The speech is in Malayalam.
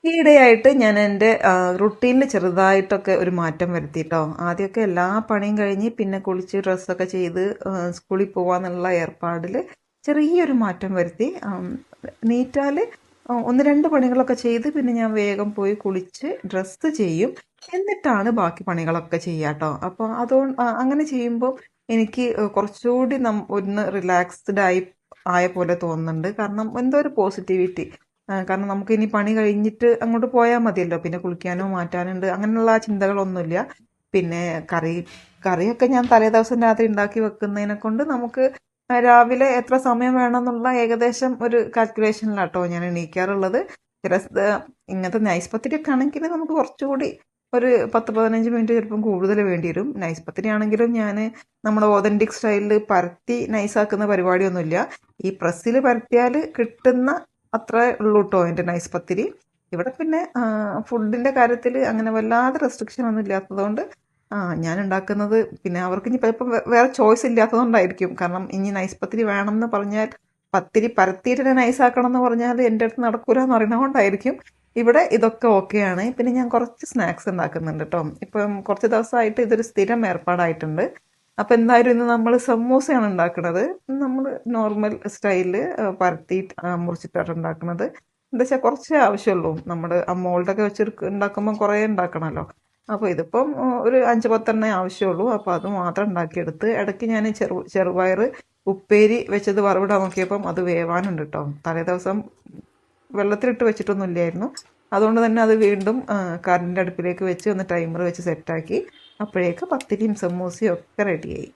ഈയിടെയായിട്ട് ഞാൻ എൻ്റെ റുട്ടീനിൽ ചെറുതായിട്ടൊക്കെ ഒരു മാറ്റം വരുത്തിയിട്ടോ. ആദ്യമൊക്കെ എല്ലാ പണിയും കഴിഞ്ഞ് പിന്നെ കുളിച്ച് ഡ്രസ്സൊക്കെ ചെയ്ത് സ്കൂളിൽ പോവാന്നുള്ള ഏർപ്പാടിൽ ചെറിയൊരു മാറ്റം വരുത്തി. നീറ്റാൽ ഒന്ന് രണ്ട് പണികളൊക്കെ ചെയ്ത് പിന്നെ ഞാൻ വേഗം പോയി കുളിച്ച് ഡ്രസ്സ് ചെയ്യും. എന്നിട്ടാണ് ബാക്കി പണികളൊക്കെ ചെയ്യാട്ടോ. അപ്പോൾ അതുകൊണ്ട് അങ്ങനെ ചെയ്യുമ്പോൾ എനിക്ക് കുറച്ചുകൂടി ഒന്ന് റിലാക്സ്ഡ് ആയ പോലെ തോന്നുന്നുണ്ട്. കാരണം എന്തോ ഒരു പോസിറ്റിവിറ്റി. കാരണം നമുക്ക് ഇനി പണി കഴിഞ്ഞിട്ട് അങ്ങോട്ട് പോയാൽ മതിയല്ലോ. പിന്നെ കുളിക്കാനോ മാറ്റാനുണ്ട് അങ്ങനെയുള്ള ചിന്തകളൊന്നുമില്ല. പിന്നെ കറിയൊക്കെ ഞാൻ തലേദിവസം രാത്രി ഉണ്ടാക്കി വെക്കുന്നതിനെ കൊണ്ട് നമുക്ക് രാവിലെ എത്ര സമയം വേണമെന്നുള്ള ഏകദേശം ഒരു കാൽക്കുലേഷനിലാട്ടോ ഞാൻ എണീക്കാറുള്ളത്. ചില ഇങ്ങനത്തെ നൈസ് പത്തിരിയൊക്കെ ആണെങ്കിൽ നമുക്ക് കുറച്ചുകൂടി ഒരു 10-15 മിനിറ്റ് ചിലപ്പം കൂടുതൽ വേണ്ടി വരും. നൈസ് പത്തിരി ആണെങ്കിലും ഞാൻ നമ്മുടെ ഓതൻറ്റിക് സ്റ്റൈലിൽ പരത്തി നൈസാക്കുന്ന പരിപാടിയൊന്നുമില്ല. ഈ പ്രസ്സിൽ പരത്തിയാൽ കിട്ടുന്ന അത്രേ ഉള്ളൂ കേട്ടോ എൻ്റെ നൈസ് പത്തിരി. ഇവിടെ പിന്നെ ഫുഡിൻ്റെ കാര്യത്തിൽ അങ്ങനെ വല്ലാതെ റെസ്ട്രിക്ഷൻ ഒന്നും ഇല്ലാത്തതുകൊണ്ട് ഞാൻ ഉണ്ടാക്കുന്നത് പിന്നെ അവർക്ക് ഇനി ഇപ്പം വേറെ ചോയ്സ് ഇല്ലാത്തതുകൊണ്ടായിരിക്കും. കാരണം ഇനി നൈസ് പത്തിരി വേണം എന്ന് പറഞ്ഞാൽ പത്തിരി പരത്തിയിട്ട് നൈസാക്കണം എന്ന് പറഞ്ഞാൽ എൻ്റെ അടുത്ത് നടക്കൂല എന്ന് പറയുന്നതുകൊണ്ടായിരിക്കും. ഇവിടെ ഇതൊക്കെ ഓക്കെയാണ്. പിന്നെ ഞാൻ കുറച്ച് സ്നാക്സ് ഉണ്ടാക്കുന്നുണ്ട് കേട്ടോ. ഇപ്പം കുറച്ച് ദിവസമായിട്ട് ഇതൊരു സ്ഥിരം ഏർപ്പാടായിട്ടുണ്ട്. അപ്പം എന്തായാലും ഇന്ന് നമ്മൾ സമൂസയാണ് ഉണ്ടാക്കുന്നത്. നമ്മൾ നോർമൽ സ്റ്റൈലിൽ പരത്തി മുറിച്ചിട്ടാണ് ഉണ്ടാക്കുന്നത്. എന്താ വെച്ചാൽ കുറച്ചേ ആവശ്യമുള്ളൂ. നമ്മൾ ആ മോൾഡൊക്കെ വെച്ച് ഉണ്ടാക്കുമ്പോൾ കുറേ ഉണ്ടാക്കണമല്ലോ. അപ്പോൾ ഇതിപ്പം ഒരു 5-10 ആവശ്യമുള്ളൂ. അപ്പോൾ അത് മാത്രം ഉണ്ടാക്കിയെടുത്ത് ഇടയ്ക്ക് ഞാൻ ചെറുപയർ ഉപ്പേരി വെച്ചത് വറവിടാൻ നോക്കിയപ്പം അത് വേവാനുണ്ട് കേട്ടോ. തലേ ദിവസം വെള്ളത്തിലിട്ട് വെച്ചിട്ടൊന്നും ഇല്ലായിരുന്നു. അതുകൊണ്ട് തന്നെ അത് വീണ്ടും കറണ്ടിൻ്റെ അടുപ്പിലേക്ക് വെച്ച് ഒന്ന് ടൈമർ വെച്ച് സെറ്റാക്കി. അപ്പോഴേക്ക് പത്തിരിയും സമൂസയും ഒക്കെ റെഡിയായി.